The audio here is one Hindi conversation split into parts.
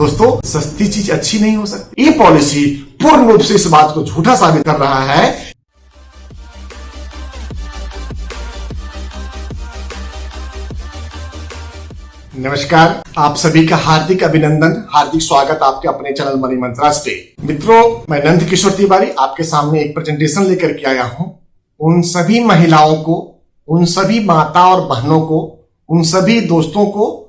दोस्तों, सस्ती चीज अच्छी नहीं हो सकती। ये पॉलिसी पूर्ण रूप से इस बात को झूठा साबित कर रहा है। नमस्कार, आप सभी का हार्दिक अभिनंदन, हार्दिक स्वागत आपके अपने चैनल मनी मंत्रास पे। मित्रों, मैं नंद किशोर तिवारी आपके सामने एक प्रेजेंटेशन लेकर के आया हूं। उन सभी महिलाओं को, उन सभी माता और बहनों को, उन सभी दोस्तों को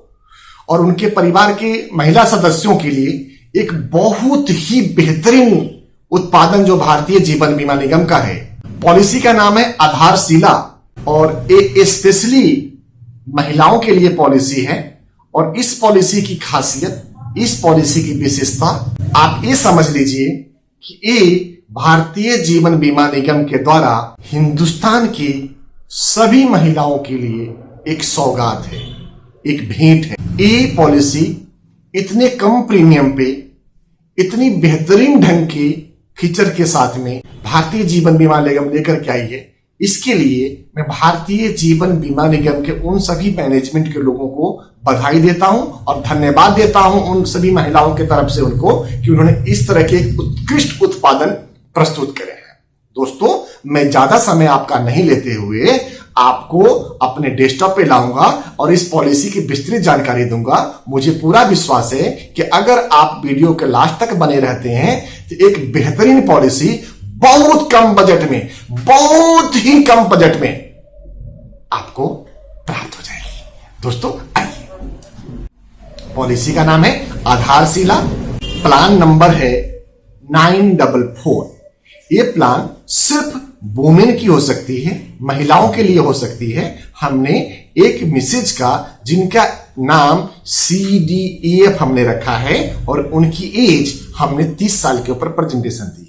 और उनके परिवार के महिला सदस्यों के लिए एक बहुत ही बेहतरीन उत्पादन जो भारतीय जीवन बीमा निगम का है। पॉलिसी का नाम है आधारशिला और ये स्पेशली महिलाओं के लिए पॉलिसी है। और इस पॉलिसी की खासियत, इस पॉलिसी की विशेषता आप ये समझ लीजिए कि ये भारतीय जीवन बीमा निगम के द्वारा हिंदुस्तान की सभी महिलाओं के लिए एक सौगात है, एक भेंट है। ये पॉलिसी इतने कम प्रीमियम पे, इतनी बेहतरीन ढंग के फीचर के साथ में भारतीय जीवन बीमा निगम लेकर के आई है। इसके लिए मैं भारतीय जीवन बीमा निगम के उन सभी मैनेजमेंट के लोगों को बधाई देता हूं और धन्यवाद देता हूं उन सभी महिलाओं की तरफ से उनको कि उन्होंने इस तरह के उत्कृष्ट उत्पादन प्रस्तुत करे हैं। दोस्तों, मैं ज्यादा समय आपका नहीं लेते हुए आपको अपने डेस्कटॉप पे लाऊंगा और इस पॉलिसी की विस्तृत जानकारी दूंगा। मुझे पूरा विश्वास है कि अगर आप वीडियो के लास्ट तक बने रहते हैं तो एक बेहतरीन पॉलिसी बहुत कम बजट में, बहुत ही कम बजट में आपको प्राप्त हो जाएगी। दोस्तों, आइए, पॉलिसी का नाम है आधारशिला, प्लान नंबर है 944। ये प्लान सिर्फ वुमेन की हो सकती है, महिलाओं के लिए हो सकती है। हमने एक मिसेज का जिनका नाम CDEF हमने रखा है और उनकी एज हमने 30 साल के ऊपर प्रेजेंटेशन दी है।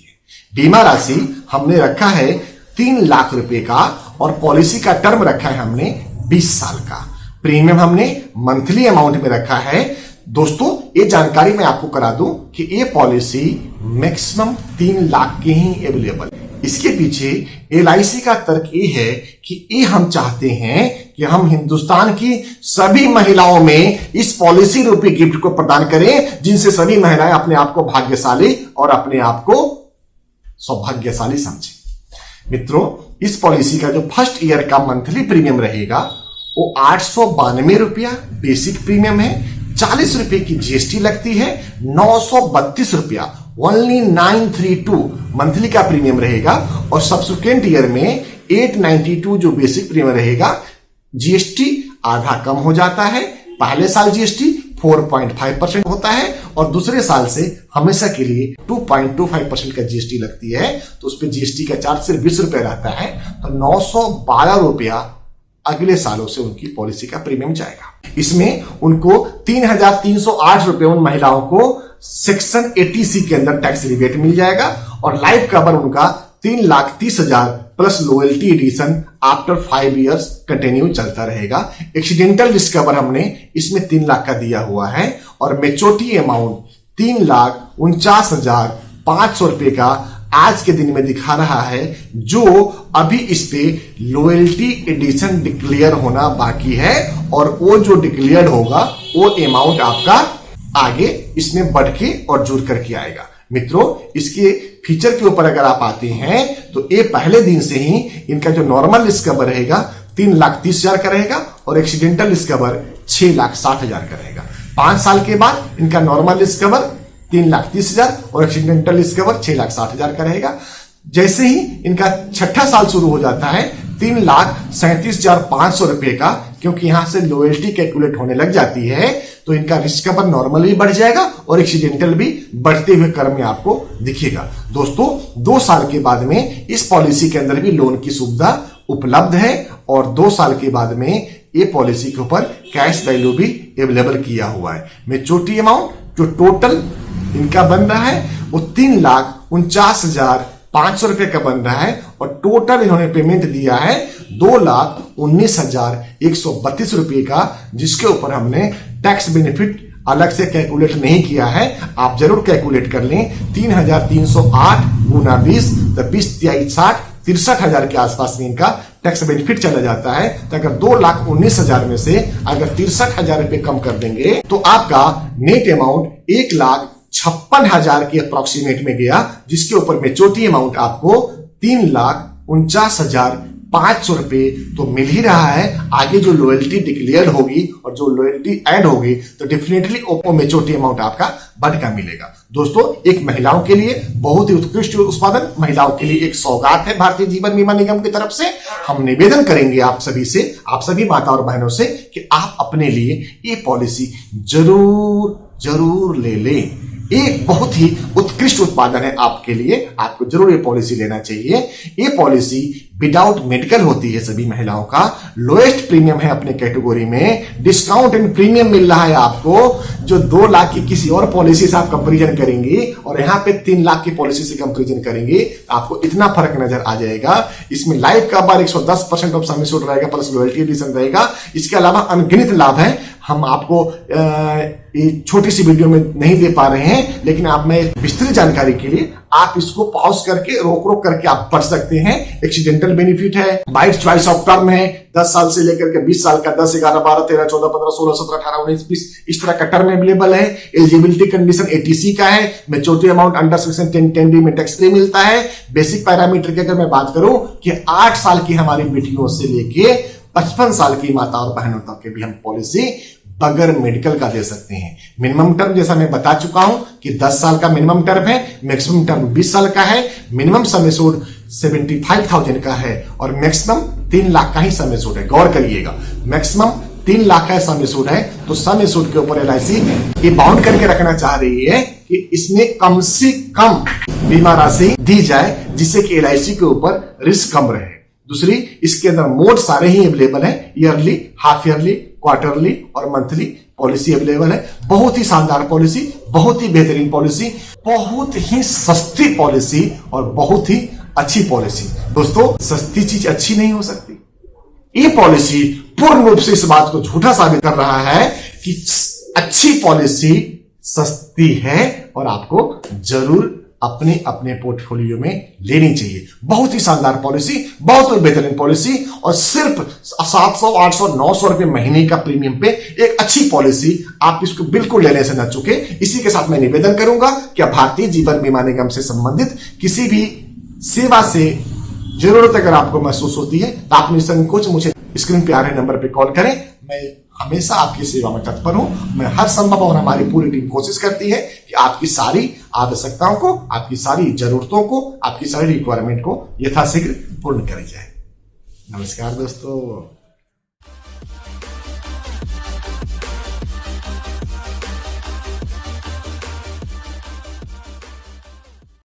बीमा राशि हमने रखा है 3 लाख रुपए का और पॉलिसी का टर्म रखा है हमने 20 साल का। प्रीमियम हमने मंथली अमाउंट में रखा है। दोस्तों, ये जानकारी मैं आपको करा दूं कि ये पॉलिसी मैक्सिमम 3 लाख की ही अवेलेबल है। इसके पीछे LIC का तर्क ये है कि ये हम चाहते हैं कि हम हिंदुस्तान की सभी महिलाओं में इस पॉलिसी रूपी गिफ्ट को प्रदान करें, जिनसे सभी महिलाएं अपने आप को भाग्यशाली और अपने आप को सौभाग्यशाली समझें। मित्रों, इस पॉलिसी का जो फर्स्ट ईयर का मंथली प्रीमियम रहेगा वो 892 रुपया बेसिक प्रीमियम है। 40 रुपए की GST लगती है। 932 रुपया ओनली 932 मंथली का प्रीमियम रहेगा और सब्सिक्वेंट ईयर में 892 जो बेसिक प्रीमियम रहेगा। GST आधा कम हो जाता है। पहले साल GST 4.5% होता है और दूसरे साल से हमेशा के लिए 2.25% का GST लगती है। तो उस पर GST का चार्ज सिर्फ 20 रुपया रहता है। तो 912 रुपया अगले सालों से उनकी पॉलिसी का प्रीमियम जाएगा। इसमें उनको 3,308 रुपए उन महिलाओं को सेक्शन 80C के अंदर टैक्स रिबेट मिल जाएगा और लाइफ कवर उनका 3,30,000 plus loyalty addition after 5 years continue चलता रहेगा। एक्सीडेंटल रिस्क कवर हमने इसमें 3 लाख का दिया हुआ है और मेच्योरिटी अमाउंट 3,49,500 रुपए का आज के दिन में दिखा रहा है, जो अभी इस पे लॉयल्टी एडिशन डिक्लेयर होना बाकी है और वो जो डिक्लेयर होगा वो अमाउंट आपका आगे इसमें बढ़ के और जुड़ करके आएगा। मित्रों, इसके फीचर के ऊपर अगर आप आते हैं तो ये पहले दिन से ही इनका जो नॉर्मल रिस्क कवर रहेगा 3,30,000 का रहेगा और एक्सीडेंटल रिस्क कवर 6,60,000 का रहेगा। 5 साल के बाद इनका नॉर्मल रिस्क कवर 3,30,000 और एक्सीडेंटल रिस्क कवर 6,60,000 का रहेगा। जैसे ही इनका छठा साल शुरू हो जाता है 3,37,500 रुपए का, क्योंकि यहां से लॉयल्टी कैलकुलेट होने लग जाती है, तो इनका रिस्क कवर नॉर्मल भी बढ़ जाएगा और एक्सीडेंटल भी बढ़ते हुए क्रम में आपको दिखेगा। दोस्तों, 2 साल के बाद में इस पॉलिसी के अंदर भी लोन की सुविधा उपलब्ध है और 2 साल के बाद में ये पॉलिसी के ऊपर कैश वैल्यू भी अवेलेबल किया हुआ है। मेच्योरिटी अमाउंट जो टोटल इनका बन रहा है वो 3,49,500 रुपए का बन रहा है और टोटल इन्होंने पेमेंट दिया है 2,19,132 रुपए का, जिसके ऊपर हमने टैक्स बेनिफिट अलग से कैलकुलेट नहीं किया है। आप जरूर कैलकुलेट कर लें। 3,308 गुना 20 तो 20 × 60 63,000 के आसपास में इनका टैक्स बेनिफिट चला जाता है। तो अगर 2,19,000 में से अगर 63,000 रुपए कम कर देंगे तो आपका नेट अमाउंट 1,56,000 के अप्रोक्सीमेट में गया, जिसके ऊपर मेच्योरिटी अमाउंट आपको 3,49,500 रुपए तो मिल ही रहा है। आगे जो लॉयल्टी डिक्लेयर होगी और जो लॉयल्टी ऐड होगी तो डेफिनेटली मेच्योरिटी अमाउंट आपका बढ़ कर मिलेगा। दोस्तों, एक महिलाओं के लिए बहुत ही उत्कृष्ट उत्पादन, महिलाओं के लिए एक सौगात है भारतीय जीवन बीमा निगम की तरफ से। हम निवेदन करेंगे आप सभी से, आप सभी माता और बहनों से कि आप अपने लिए ये पॉलिसी जरूर ले लें। एक बहुत ही उत्कृष्ट उत्पादन है आपके लिए, आपको जरूर ये पॉलिसी लेना चाहिए। ये पॉलिसी विदाउट मेडिकल होती है सभी महिलाओं का, लोएस्ट प्रीमियम है अपने कैटेगरी में, डिस्काउंट इन प्रीमियम मिल रहा है आपको, जो 2 लाख की किसी और पॉलिसी से आप कंपेरिजन करेंगे और यहाँ पे 3 लाख की पॉलिसी से कंपेरिजन करेंगे तो आपको इतना फर्क नजर आ जाएगा। इसमें लाइफ का बार 110% ऑफ सम एश्योर्ड रहेगा, प्लस लॉयल्टी एडिशन रहेगा। इसके अलावा अनगिनत लाभ है, हम आपको ये छोटी सी वीडियो में नहीं दे पा रहे हैं, लेकिन आप में विस्तृत जानकारी के लिए आप इसको पॉज करके रोक करके आप पढ़ सकते हैं। एक्सीडेंटल बेनिफिट है, बाइट चॉइस ऑफ टर्म है, 10 साल से लेकर के 20 साल का 10, 11, 12, 13, 14, 15, 16, 17, 18, 19, 20 इस तरह का टर्म अवेलेबल है। एलिजिबिलिटी कंडीशन एटीसी का है, maturity amount under section 10(d) में टैक्स फ्री मिलता है। बेसिक पैरामीटर की अगर मैं बात करूं कि 8 साल की हमारी बेटियों से लेके 55 साल की माता और बहनों तक के भी हम पॉलिसी बगैर मेडिकल का दे सकते हैं। मिनिमम टर्म जैसा मैं बता चुका हूं कि 10 साल का मिनिमम टर्म है, मैक्सिमम टर्म 20 साल का है, मिनिमम सम एश्योर्ड 75,000 का है और मैक्सिमम 3 लाख का ही सम एश्योर्ड है। गौर करिएगा, मैक्सिमम 3 लाख का सम एश्योर्ड है, तो सम एश्योर्ड के ऊपर एलआईसी ये बाउंड करके रखना चाह रही है कि इसमें कम से कम बीमा राशि दी जाए, जिससे कि एलआईसी के ऊपर रिस्क कम रहे। दूसरी, इसके अंदर मोड सारे ही अवेलेबल है, ईयरली, हाफ ईयरली, क्वार्टरली और मंथली पॉलिसी अवेलेबल है। बहुत ही शानदार पॉलिसी, बहुत ही बेहतरीन पॉलिसी, बहुत ही सस्ती पॉलिसी और बहुत ही अच्छी पॉलिसी। दोस्तों, सस्ती चीज अच्छी नहीं हो सकती। ये पॉलिसी पूर्ण रूप से इस बात को झूठा साबित कर रहा है कि अच्छी पॉलिसी सस्ती है और आपको जरूर अपने अपने पोर्टफोलियो में लेनी चाहिए। बहुत ही शानदार पॉलिसी, बहुत ही बेहतरीन पॉलिसी और सिर्फ 700, 800, 900 रुपए महीने का प्रीमियम पे एक अच्छी पॉलिसी, आप इसको बिल्कुल लेने से न चूके। इसी के साथ मैं निवेदन करूंगा कि भारतीय जीवन बीमा निगम से संबंधित किसी भी सेवा से जरूरत अगर आपको महसूस होती है तो आप निसंकोच मुझे स्क्रीन पे आ रहे नंबर पे कॉल करें। मैं हमेशा आपकी सेवा में तत्पर हूं। मैं हर संभव और हमारी पूरी टीम कोशिश करती है कि आपकी सारी आवश्यकताओं को, आपकी सारी जरूरतों को, आपकी सारी रिक्वायरमेंट को यथाशीघ्र पूर्ण करी जाए। नमस्कार दोस्तों।